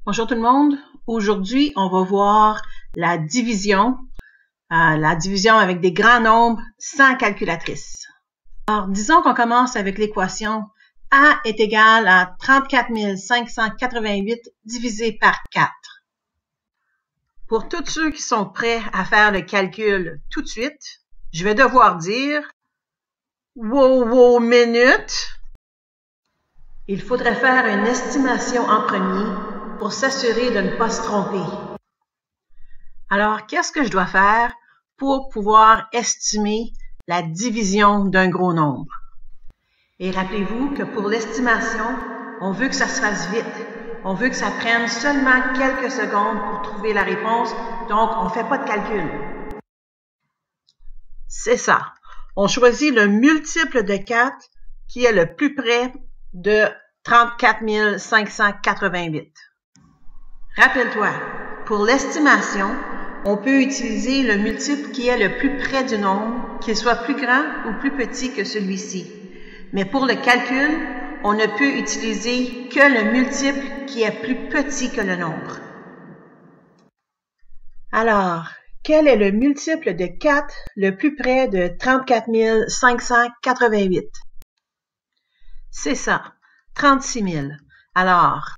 Bonjour tout le monde. Aujourd'hui, on va voir la division avec des grands nombres sans calculatrice. Alors, disons qu'on commence avec l'équation A est égal à 34 588 divisé par 4. Pour tous ceux qui sont prêts à faire le calcul tout de suite, je vais devoir dire « Wow, minute ». Il faudrait faire une estimation en premier pour s'assurer de ne pas se tromper. Alors, qu'est-ce que je dois faire pour pouvoir estimer la division d'un gros nombre? Et rappelez-vous que pour l'estimation, on veut que ça se fasse vite. On veut que ça prenne seulement quelques secondes pour trouver la réponse, donc on ne fait pas de calcul. C'est ça. On choisit le multiple de 4 qui est le plus près de 34 588. Rappelle-toi, pour l'estimation, on peut utiliser le multiple qui est le plus près du nombre, qu'il soit plus grand ou plus petit que celui-ci. Mais pour le calcul, on ne peut utiliser que le multiple qui est plus petit que le nombre. Alors, quel est le multiple de 4 le plus près de 34 588? C'est ça, 36 000. Alors,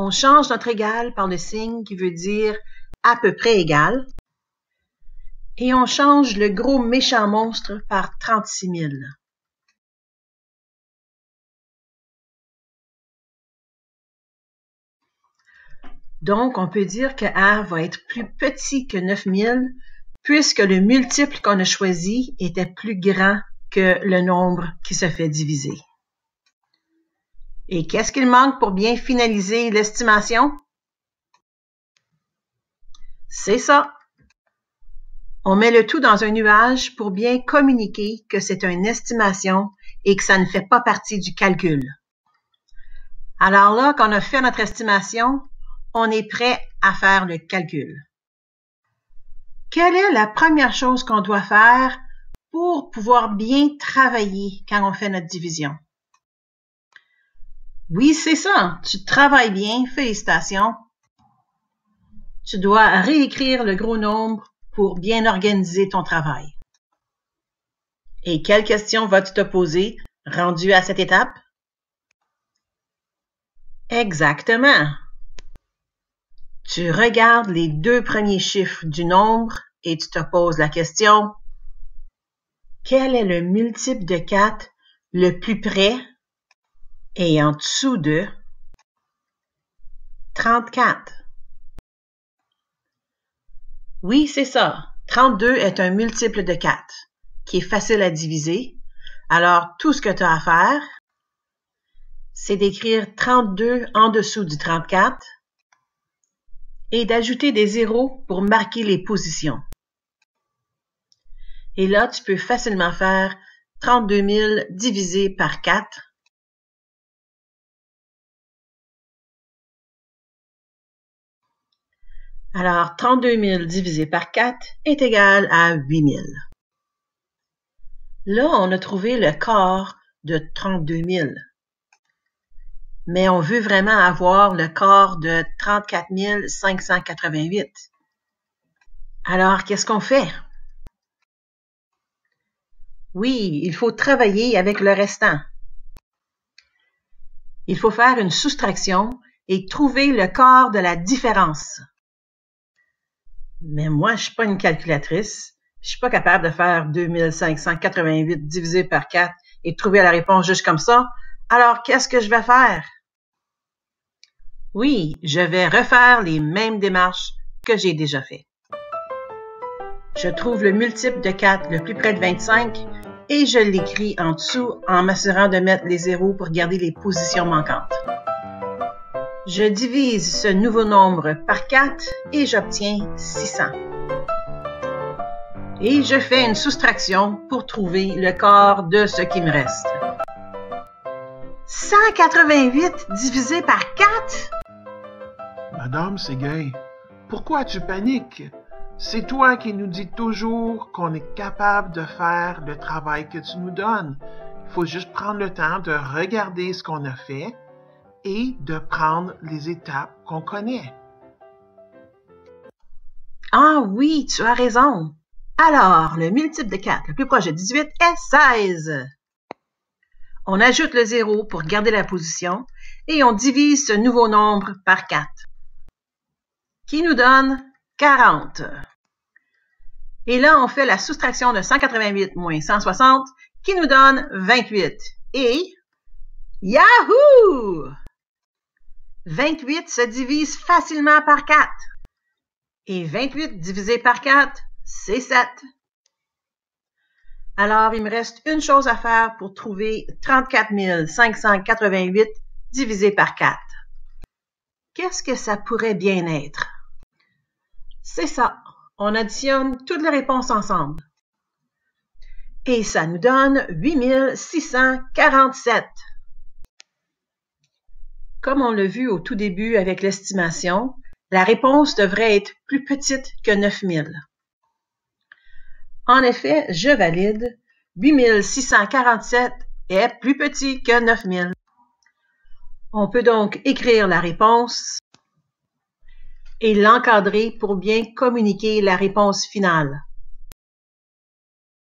on change notre égal par le signe qui veut dire à peu près égal. Et on change le gros méchant monstre par 36 000. Donc, on peut dire que A va être plus petit que 9 000 puisque le multiple qu'on a choisi était plus grand que le nombre qui se fait diviser. Et qu'est-ce qu'il manque pour bien finaliser l'estimation? C'est ça. On met le tout dans un nuage pour bien communiquer que c'est une estimation et que ça ne fait pas partie du calcul. Alors là, quand on a fait notre estimation, on est prêt à faire le calcul. Quelle est la première chose qu'on doit faire pour pouvoir bien travailler quand on fait notre division? Oui, c'est ça. Tu travailles bien. Félicitations. Tu dois réécrire le gros nombre pour bien organiser ton travail. Et quelle question vas-tu te poser rendu à cette étape? Exactement. Tu regardes les deux premiers chiffres du nombre et tu te poses la question: quel est le multiple de 4 le plus près et en dessous de 34? Oui, c'est ça. 32 est un multiple de 4 qui est facile à diviser. Alors, tout ce que tu as à faire, c'est d'écrire 32 en dessous du 34 et d'ajouter des zéros pour marquer les positions. Et là, tu peux facilement faire 32 000 divisé par 4. Alors, 32 000 divisé par 4 est égal à 8 000. Là, on a trouvé le quart de 32 000. Mais on veut vraiment avoir le quart de 34 588. Alors, qu'est-ce qu'on fait? Oui, il faut travailler avec le restant. Il faut faire une soustraction et trouver le quart de la différence. Mais moi, je suis pas une calculatrice. Je suis pas capable de faire 2588 divisé par 4 et trouver la réponse juste comme ça. Alors, qu'est-ce que je vais faire? Oui, je vais refaire les mêmes démarches que j'ai déjà fait. Je trouve le multiple de 4 le plus près de 25 et je l'écris en dessous en m'assurant de mettre les zéros pour garder les positions manquantes. Je divise ce nouveau nombre par 4 et j'obtiens 600. Et je fais une soustraction pour trouver le quart de ce qui me reste. 188 divisé par 4? Madame Séguin, pourquoi tu paniques? C'est toi qui nous dis toujours qu'on est capable de faire le travail que tu nous donnes. Il faut juste prendre le temps de regarder ce qu'on a fait et de prendre les étapes qu'on connaît. Ah oui, tu as raison. Alors, le multiple de 4 le plus proche de 18 est 16. On ajoute le 0 pour garder la position et on divise ce nouveau nombre par 4, qui nous donne 40. Et là, on fait la soustraction de 188 moins 160, qui nous donne 28. Et, yahoo! 28 se divise facilement par 4. Et 28 divisé par 4, c'est 7. Alors, il me reste une chose à faire pour trouver 34 588 divisé par 4. Qu'est-ce que ça pourrait bien être? C'est ça. On additionne toutes les réponses ensemble. Et ça nous donne 8647. Comme on l'a vu au tout début avec l'estimation, la réponse devrait être plus petite que 9000. En effet, je valide, 8647 est plus petit que 9000. On peut donc écrire la réponse et l'encadrer pour bien communiquer la réponse finale.